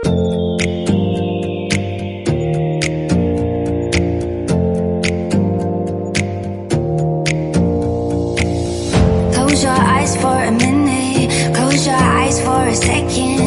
Close your eyes for a minute, close your eyes for a second.